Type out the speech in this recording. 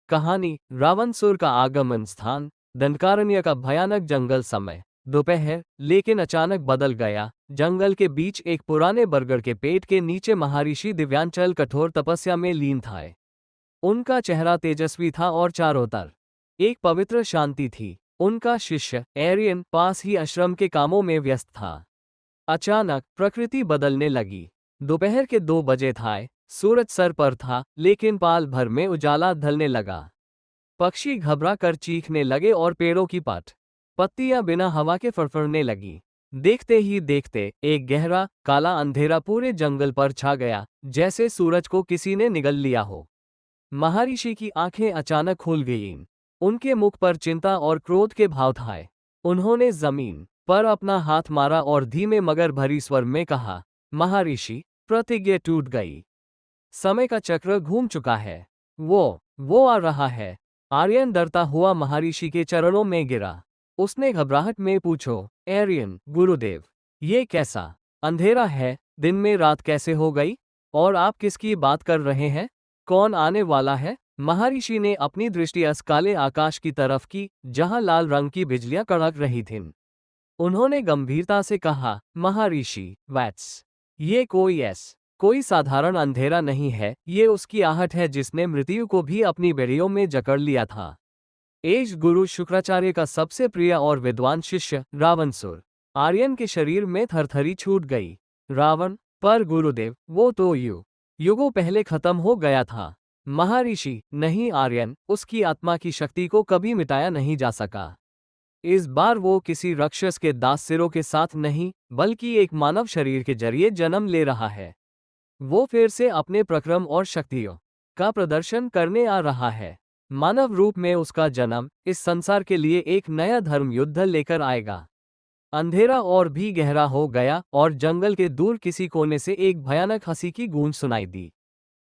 कहानी रावणसुर का आगमन स्थान दंडकारण्य का भयानक जंगल समय दोपहर लेकिन अचानक बदल गया। जंगल के बीच एक पुराने बरगद के पेड़ के नीचे महर्षि दिव्यांचल कठोर तपस्या में लीन था। उनका चेहरा तेजस्वी था और चारों तरफ एक पवित्र शांति थी। उनका शिष्य एरियन पास ही आश्रम के कामों में व्यस्त था। अचानक प्रकृति बदलने लगी। दोपहर के 2 बजे था। सूरज सर पर था लेकिन पाल भर में उजाला ढलने लगा। पक्षी घबरा कर चीखने लगे और पेड़ों की पत्तियां बिना हवा के फड़फड़ने लगी। देखते ही देखते एक गहरा काला अंधेरा पूरे जंगल पर छा गया, जैसे सूरज को किसी ने निगल लिया हो। महर्षि की आंखें अचानक खुल गईं। उनके मुख पर चिंता और क्रोध के भाव थे। उन्होंने जमीन पर अपना हाथ मारा और धीमे मगर भरी स्वर में कहा, महर्षि, प्रतिज्ञा टूट गई। समय का चक्र घूम चुका है। वो आ रहा है। आर्यन डरता हुआ महर्षि के चरणों में गिरा। उसने घबराहट में पूछो, एरियन गुरुदेव, ये कैसा अंधेरा है? दिन में रात कैसे हो गई? और आप किसकी बात कर रहे हैं? कौन आने वाला है? महर्षि ने अपनी दृष्टि उस काले आकाश की तरफ की जहां लाल रंग की बिजलियां कड़क रही थीं। उन्होंने गंभीरता से कहा, महर्षि वैट्स, ये कोई साधारण अंधेरा नहीं है, ये उसकी आहट है जिसने मृत्यु को भी अपनी बेड़ियों में जकड़ लिया था। एज गुरु शुक्राचार्य का सबसे प्रिय और विद्वान शिष्य रावणसुर। आर्यन के शरीर में थरथरी छूट गई। रावण, पर गुरुदेव, वो तो युगों पहले खत्म हो गया था। महर्षि, नहीं आर्यन, उसकी आत्मा की शक्ति को कभी मिटाया नहीं जा सका। इस बार वो किसी राक्षस के दास सिरों के साथ नहीं, बल्कि एक मानव शरीर के जरिए जन्म ले रहा है। वो फिर से अपने प्रक्रम और शक्तियों का प्रदर्शन करने आ रहा है। मानव रूप में उसका जन्म इस संसार के लिए एक नया धर्म युद्ध लेकर आएगा। अंधेरा और भी गहरा हो गया और जंगल के दूर किसी कोने से एक भयानक हंसी की गूंज सुनाई दी।